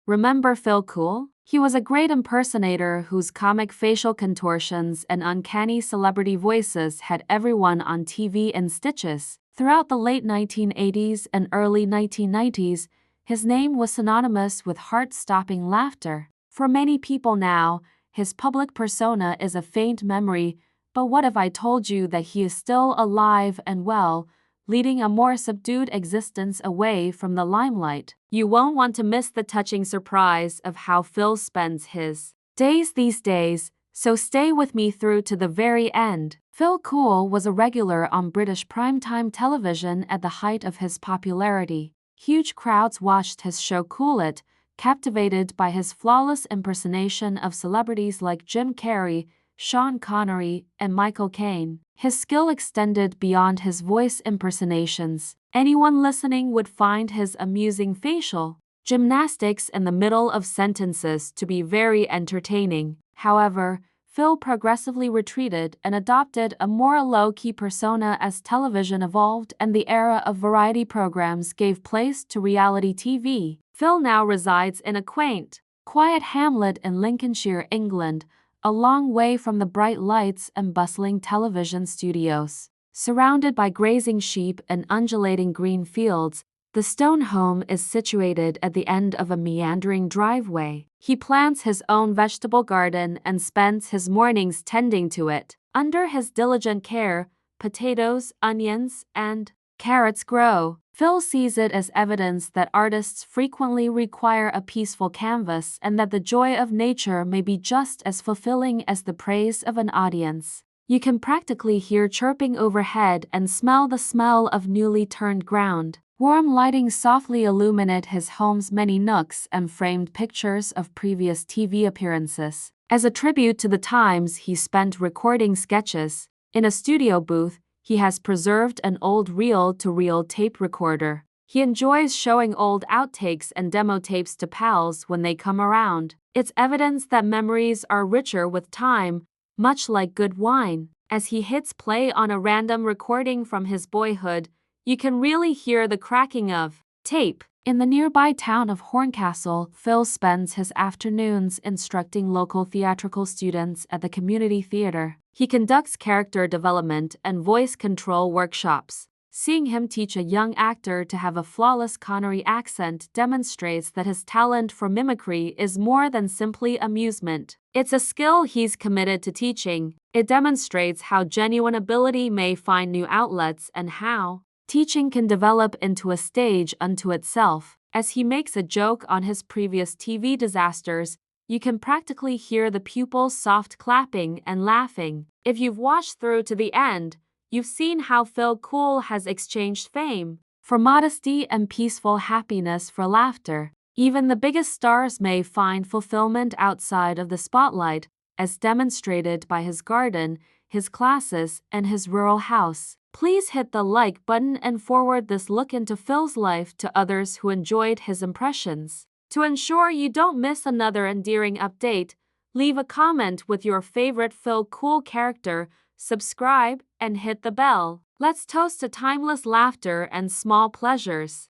Remember Phil Cool? He was a great impersonator whose comic facial contortions and uncanny celebrity voices had everyone on TV in stitches. Throughout the late 1980s and early 1990s, his name was synonymous with heart-stopping laughter. For many people now, his public persona is a faint memory, but what if I told you that he is still alive and well, leading a more subdued existence away from the limelight? You won't want to miss the touching surprise of how Phil spends his days these days, so stay with me through to the very end. Phil Cool was a regular on British primetime television at the height of his popularity. Huge crowds watched his show Cool It, captivated by his flawless impersonation of celebrities like Jim Carrey, Sean Connery, and Michael Caine. His skill extended beyond his voice impersonations. Anyone listening would find his amusing facial gymnastics in the middle of sentences to be very entertaining. However, Phil progressively retreated and adopted a more low-key persona as television evolved and the era of variety programs gave place to reality TV. Phil now resides in a quaint, quiet hamlet in Lincolnshire, England, a long way from the bright lights and bustling television studios. Surrounded by grazing sheep and undulating green fields, the stone home is situated at the end of a meandering driveway. He plants his own vegetable garden and spends his mornings tending to it. Under his diligent care, potatoes, onions, and carrots grow. Phil sees it as evidence that artists frequently require a peaceful canvas and that the joy of nature may be just as fulfilling as the praise of an audience. You can practically hear chirping overhead and smell the smell of newly turned ground. Warm lighting softly illuminate his home's many nooks and framed pictures of previous TV appearances. As a tribute to the times he spent recording sketches in a studio booth, he has preserved an old reel-to-reel tape recorder. He enjoys showing old outtakes and demo tapes to pals when they come around. It's evidence that memories are richer with time, much like good wine. As he hits play on a random recording from his boyhood, you can really hear the cracking of tape. In the nearby town of Horncastle, Phil spends his afternoons instructing local theatrical students at the community theater. He conducts character development and voice control workshops. Seeing him teach a young actor to have a flawless Connery accent demonstrates that his talent for mimicry is more than simply amusement. It's a skill he's committed to teaching. It demonstrates how genuine ability may find new outlets and how teaching can develop into a stage unto itself. As he makes a joke on his previous TV disasters, you can practically hear the pupils soft clapping and laughing. If you've watched through to the end, you've seen how Phil Cool has exchanged fame for modesty and peaceful happiness for laughter. Even the biggest stars may find fulfillment outside of the spotlight, as demonstrated by his garden, his classes, and his rural house. Please hit the like button and forward this look into Phil's life to others who enjoyed his impressions. To ensure you don't miss another endearing update, leave a comment with your favorite Phil Cool character, subscribe, and hit the bell. Let's toast to timeless laughter and small pleasures.